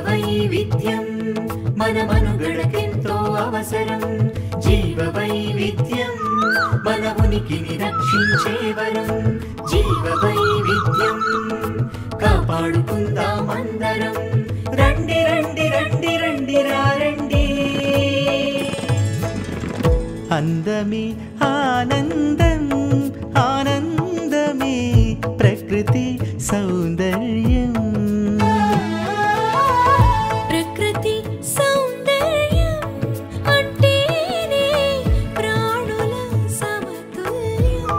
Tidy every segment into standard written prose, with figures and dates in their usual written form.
వైవిధ్యం మన మనుగడకెంతో అవసరం. జీవ వైవిధ్యం మన ఉనికిని రక్షించే వరం. జీవ వైవిధ్యం కాపాడుకుందామందరం. రండి రండి రండి రండి రండి. అందమే ఆనందం, ఆనందమే ప్రకృతి సౌందర్యం. ప్రకృతి సౌందర్యం అంటేనే ప్రాణుల సమతుల్యం.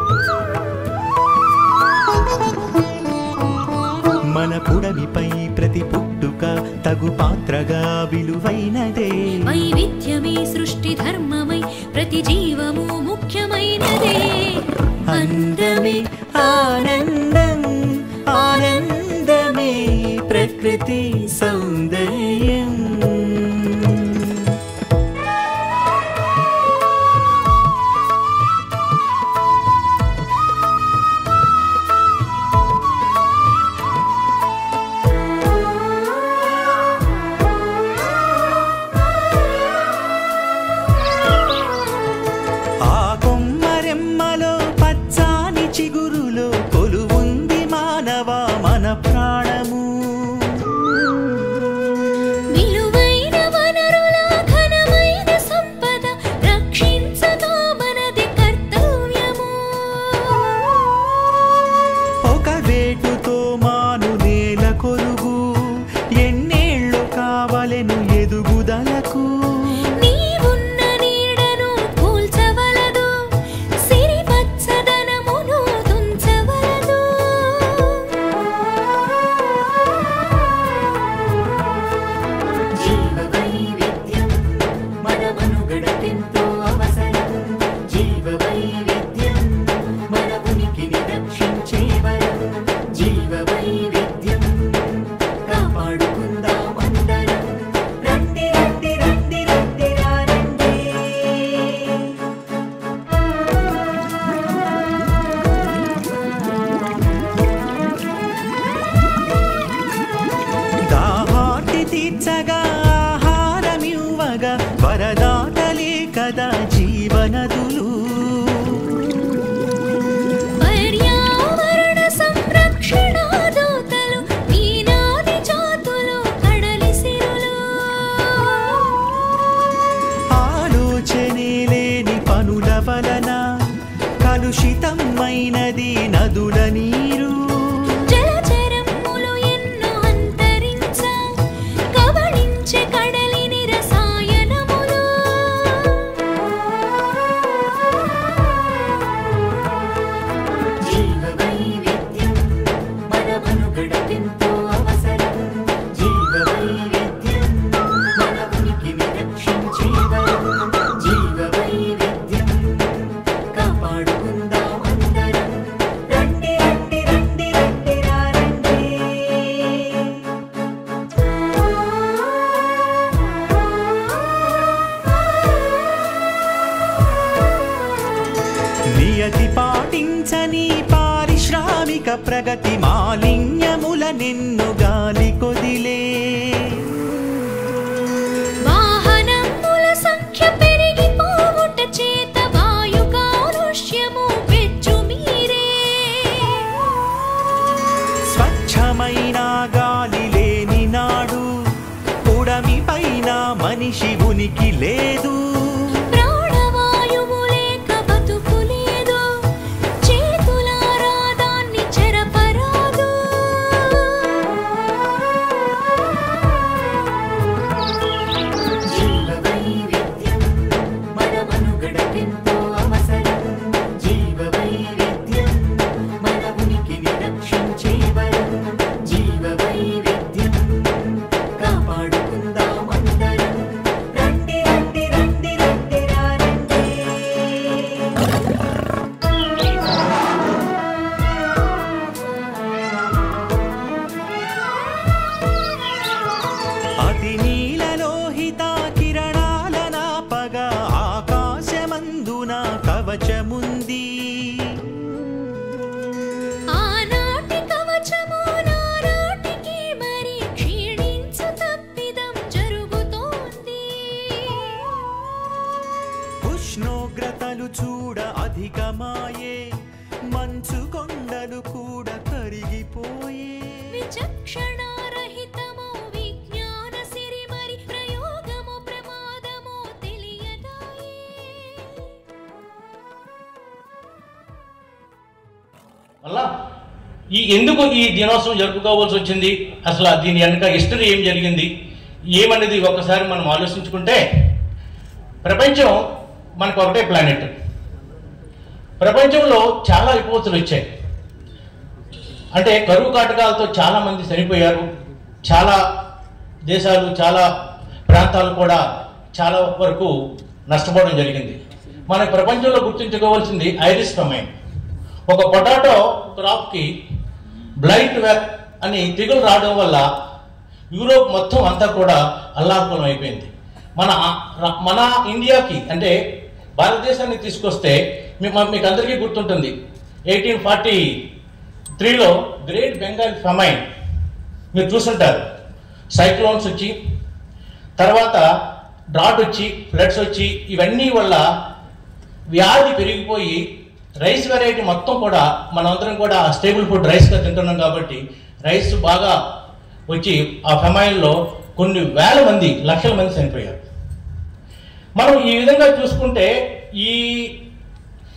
మన పుడమిపై ప్రతి పుట్టుక తగు పాత్రగా విలువైనదే. వైవిధ్యమే సృష్టి ధర్మమై ప్రతి జీవము ముఖ్యమైనదే. అందమే ఆనందం, ఆనందమే ప్రకృతి సౌందర్యం. ప్రాణము విలువైన వనరుల ఘనమైన సంపద రక్షించగా మనది కర్తవ్యము. ఒక వేటుతో మాను నేల కొలుగు ఎన్నేళ్ళు కావలెను ఎదుగుదలకు. నీవున్న నీడను కూల్చవలదు, సిరి పచ్చదనమును తుంచవలదు. ఎంతో అవసరం. జీవ వైవిధ్యం మన ఉనికిని రక్షించే వరం. జీవ వైవిధ్యం కాపాడుకుందామందరం. రండి రండి రండి రండి రండి. దాహార్తి తీర్చగా ఆహారమివ్వగా వరదాతలే కదా జీవనదులు. పర్యావరణ సంరక్షణ దూతలు ఈనాటి జాతులు కడలి సిరులు. ఆలోచనే లేని పనుల వలన కలుషితమైనది నదుల నీరు. జలచరములు ఎన్నో అంతరించా కబళించే కడలిని రసాయనములు. జీవ వైవిధ్యం మన మనుగడకెంతో అవసరం. జీవ వైవిధ్యం మన ఉనికిని రక్షించే వరం. జీవ వైవిధ్యం కాపాడుకుందామందరం. రండి రండి రండి రండి రండి. నియతి పాటించని పారిశ్రామిక ప్రగతి మాలిన్యముల నిన్ను గాలి కొదిలే. వాహనముల సంఖ్య పెరిగిపోవుట చేత వాయు కాలుష్యము పెచ్చు మీరే. స్వచ్ఛమైన గాలి లేని నాడు పుడమి పైన మనిషి ఉనికి లేదు. ప్రాణవాయువు లేక బతుకు లేదు, చేతులారా దాన్ని చెరపరాదు. జీవ వైవిధ్యం మన మనుగడకెంతో అవసరం. జీవ వైవిధ్యం మన ఉనికిని రక్షించే వరం. జీవ వైవిధ్యం కాపాడుకుందామందరం. రండి మాయే మంచు కొండలు కూడా కరిగిపోయే విచక్షణారహితమో విజ్ఞాన సిరి మరి ప్రయోగమో ప్రమాదమో తెలియదాయే. అలా ఎందుకు ఈ దినోత్సవం జరుపుకోవాల్సి వచ్చింది, అసలు దీని వెనక హిస్టరీ ఏం జరిగింది ఏమనేది ఒకసారి మనం ఆలోచించుకుంటే, ప్రపంచం మనకు ఒకటే ప్లానెట్. ప్రపంచంలో చాలా విపత్తులు వచ్చాయి. అంటే కరువు కాటకాలతో చాలా మంది చనిపోయారు. చాలా దేశాలు, చాలా ప్రాంతాలు కూడా చాలా వరకు నష్టపోవడం జరిగింది. మన ప్రపంచంలో గుర్తుంచుకోవాల్సింది ఐరిస్ ఫెమైన్. ఒక పొటాటో క్రాప్కి బ్లైట్ అని తెగులు రావడం వల్ల యూరోప్ మొత్తం అంతా కూడా అల్లాకులం అయిపోయింది. మన ఇండియాకి అంటే భారతదేశాన్ని తీసుకొస్తే మీకు అందరికీ గుర్తుంటుంది 1843లో గ్రేట్ బెంగాల్ ఫెమైన్ మీరు చూసుంటారు. సైక్లోన్స్ వచ్చి, తర్వాత డ్రాట్ వచ్చి, ఫ్లడ్స్ వచ్చి, ఇవన్నీ వల్ల వ్యాధి పెరిగిపోయి రైస్ వెరైటీ మొత్తం కూడా మనందరం కూడా స్టేబుల్ ఫుడ్ రైస్గా తింటున్నాం కాబట్టి రైస్ బాగా వచ్చి ఆ ఫెమైన్లో కొన్ని వేల మంది, లక్షల మంది చనిపోయారు. మనం ఈ విధంగా చూసుకుంటే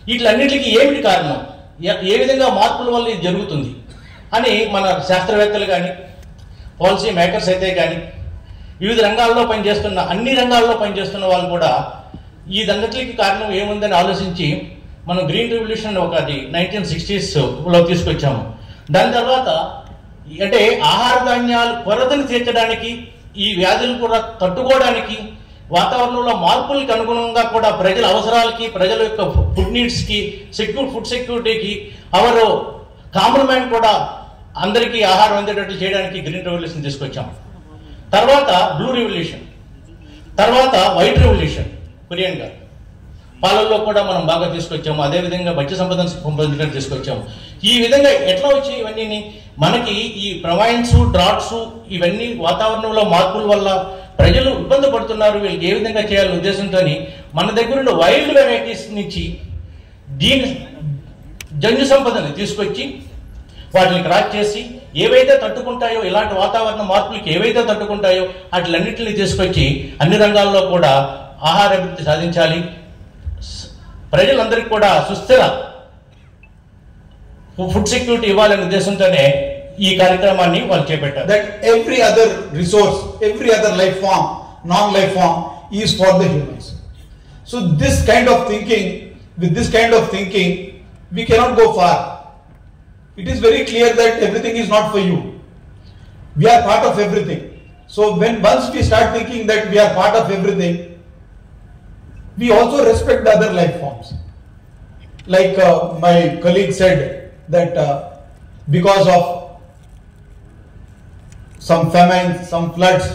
వీటిలన్నిటికీ ఏమిటి కారణం, ఏ విధంగా మార్పుల వల్ల ఇది జరుగుతుంది అని మన శాస్త్రవేత్తలు కానీ, పాలసీ మేకర్స్ అయితే కానీ, వివిధ రంగాల్లో పనిచేస్తున్న, అన్ని రంగాల్లో పనిచేస్తున్న వాళ్ళు కూడా ఇదన్నిటికీ కారణం ఏముందని ఆలోచించి మనం గ్రీన్ రెవల్యూషన్ ఒకటి 1960sలో తీసుకొచ్చాము. దాని తర్వాత అంటే ఆహార ధాన్యాలు కొరతను తీర్చడానికి, ఈ వ్యాధులు కూడా తట్టుకోవడానికి, వాతావరణంలో మార్పులకు అనుగుణంగా కూడా ప్రజల అవసరాలకి, ప్రజల యొక్క ఫుడ్ నీడ్స్కి, ఫుడ్ సెక్యూరిటీకి, అవరు కామన్ మ్యాన్ కూడా అందరికీ ఆహారం అందేటట్టు చేయడానికి గ్రీన్ రెవల్యూషన్ తీసుకొచ్చాము. తర్వాత బ్లూ రెవల్యూషన్, తర్వాత వైట్ రెవల్యూషన్ కొరియన్గా పాలల్లో కూడా మనం బాగా తీసుకొచ్చాము. అదేవిధంగా మత్స్య సంపదను పెంపొందించడానికి తీసుకొచ్చాము. ఈ విధంగా ఎట్లా వచ్చాయి ఇవన్నీ మనకి ఈ ప్రొవైన్స్, డ్రాట్స్, ఇవన్నీ వాతావరణంలో మార్పుల వల్ల ప్రజలు ఇబ్బంది పడుతున్నారు. వీళ్ళకి ఏ విధంగా చేయాలనే ఉద్దేశంతో మన దగ్గర ఉన్న వైల్డ్ వెరైటీస్ నుంచి దీని జన్యు సంపదని తీసుకొచ్చి వాటిని క్రాక్ చేసి ఏవైతే తట్టుకుంటాయో, ఇలాంటి వాతావరణ మార్పులకి ఏవైతే తట్టుకుంటాయో వాటిలన్నింటినీ తీసుకొచ్చి అన్ని రంగాల్లో కూడా ఆహార అభివృద్ధి సాధించాలి, ప్రజలందరికీ కూడా సుస్థిర ఫుడ్ సెక్యూరిటీ ఇవ్వాలనే ఉద్దేశంతోనే ఈ కార్యక్రమాన్ని వాళ్ళు చేపట్టారు. That every other resource, every other life form, non-life form is for the humans. So this kind of thinking, with this kind of thinking, we cannot go far. It is very clear that everything is not for you. We are part of everything. So once we start thinking that we are part of everything, we also respect the other life forms. Like my colleague said that because of some famines, some floods,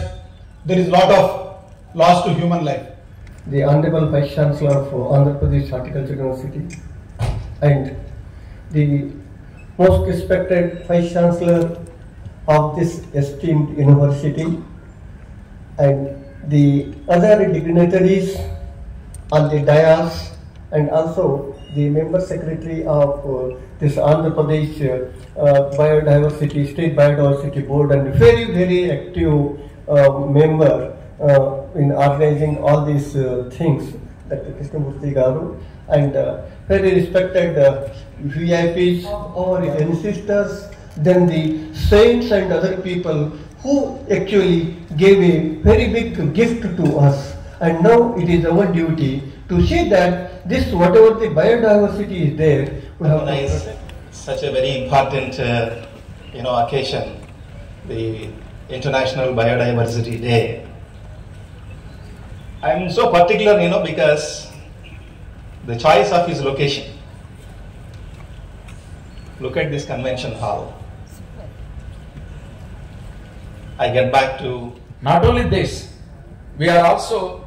there is a lot of loss to human life. The Honorable Vice Chancellor of Andhra Pradesh Horticulture University and the most respected Vice Chancellor of this esteemed university and the other dignitaries on the dais and also the member secretary of this Andhra Pradesh Biodiversity, State Biodiversity Board and very, very active member in organizing all these things, Dr. Krishnamurthy Garu, and very respected VIPs, our ancestors, then the saints and other people who actually gave a very big gift to us. And now it is our duty to see that this, whatever the biodiversity is there, we have such a very important occasion, the International Biodiversity Day. I am so particular, because the choice of his location. Look at this convention hall. I get back to not only this, we are also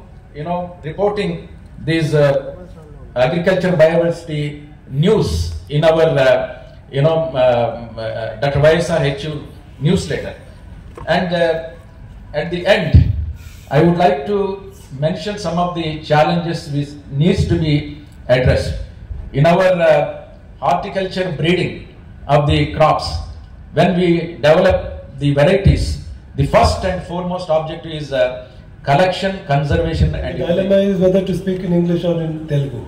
reporting these agriculture biodiversity news in our Dr. YSRHU newsletter. And at the end, I would like to mention some of the challenges which needs to be addressed. in our horticulture breeding of the crops, when we develop the varieties, the first and foremost objective is collection, conservation and The dilemma is whether to speak in English or in Telugu.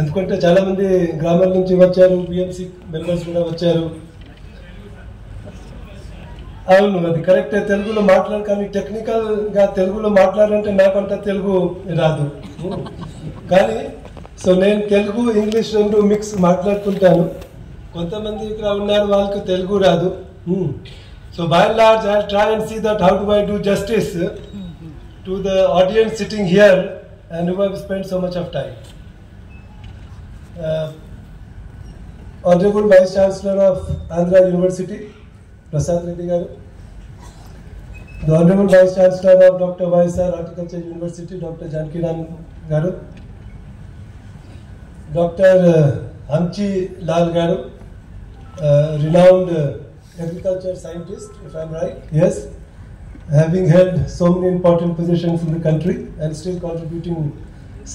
ఎందుకంటే చాలా మంది గ్రామాల నుంచి వచ్చారు, BMC members కూడా వచ్చారు. అవును, అది కరెక్టే, తెలుగులో మాట్లాడు, కానీ టెక్నికల్ గా తెలుగులో మాట్లాడాలంటే నాకంట తెలుగు రాదు. కానీ సో నేను తెలుగు ఇంగ్లీష్ రెండు మిక్స్ మాట్లాడుకుంటాను. కొంతమంది ఇక్కడ ఉన్నారు వాళ్ళకి తెలుగు రాదు. So by and large I try and see that how do I do justice to the audience sitting here and who have spent so much of time. Honorable Vice Chancellor of Andhra University, Prasad Reddy Garu. The Honorable Vice Chancellor of Dr. YSR Horticulture University, Dr. Jankiram Garu. Dr. Hamchi Lal Garu, renowned agriculture scientist, if I am right. Yes, having held so many important positions in the country and still contributing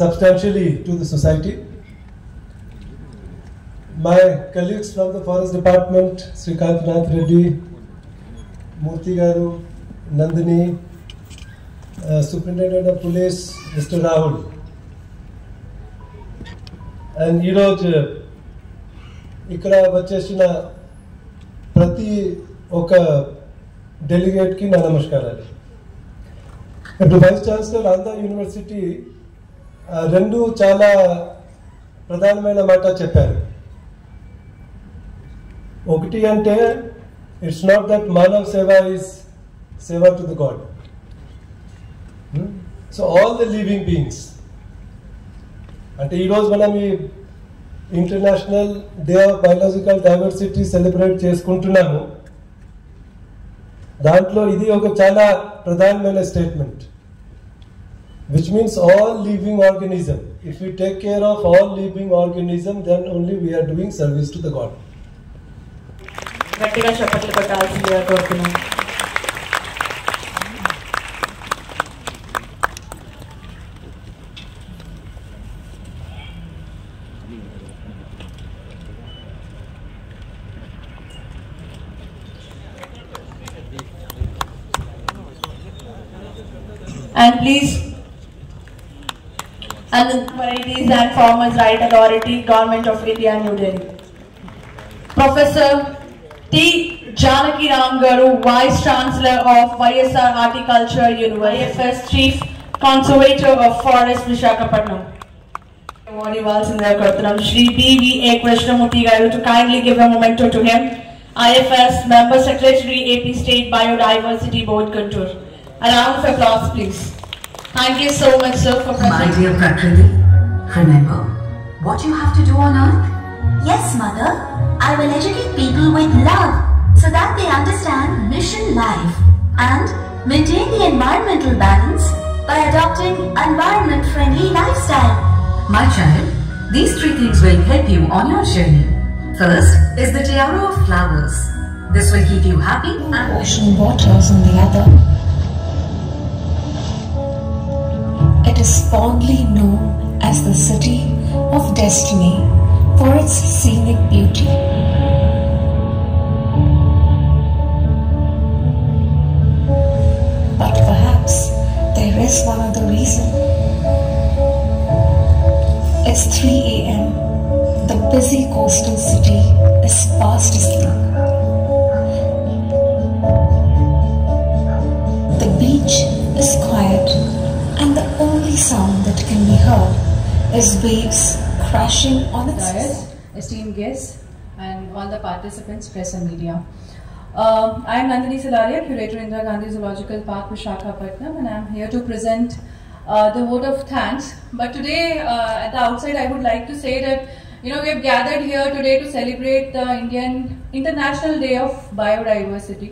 substantially to the society. My colleagues from the Forest Department, Srikant Nath Reddy, Murthy Garu, Nandini, Superintendent of Police, Mr. Rahul. And ఈరోజు ఇక్కడ వచ్చేసిన ప్రతి ఒక్క డెలిగేట్కి నా నమస్కారాలు. ఇప్పుడు vice chancellor Andhra university రెండు చాలా ప్రధానమైన మాట చెప్పారు. ఒకటి అంటే ఇట్స్ నాట్ దట్ మానవ్ సేవ ఇస్ సేవ to the God. So all the living beings అంటే ఈరోజు మనం ఈ international day of biological diversity celebrate చేసుకుంటున్నాము. దాంట్లో ఇది ఒక చాలా ప్రధానమైన statement, which means all living organism. If we take care of all living organism, then only we are doing service to the God. గట్టిగా చప్పట్లు కొట్టాల్సిందిగా కోరుతున్నాను. And please, and the Varieties and Farmers Right Authority, Government of India, New Delhi. Professor T. Janaki Ram Garu, Vice Chancellor of YSR Horticulture University, IFS Chief Conservator of Forest, Visakhapatnam. Shri B.V.A. Krishnamurthy Garu to kindly give a memento to him. IFS Member Secretary, AP State Biodiversity Board, Guntur. A round of applause, please. Thank you so much, sir, for present. My dear Prakriti, remember what you have to do on earth? Yes, Mother. I will educate people with love so that they understand mission life and maintain the environmental balance by adopting environment-friendly lifestyle. My child, these three things will help you on your journey. First is the tiara of flowers. This will keep you happy and ocean waters on the other. It is fondly known as the City of Destiny for its scenic beauty. But perhaps there is one other reason. It's 3 a.m. The busy coastal city is fast asleep. The beach is quiet, and the only sound that can be heard is waves crashing on its side. Esteemed guests and all the participants, press and media. I am Nandini Salaria, Curator Indira Gandhi Zoological Park, Visakhapatnam, and I am here to present the vote of thanks. But today, at the outside, I would like to say that we have gathered here today to celebrate the International Day of Biodiversity.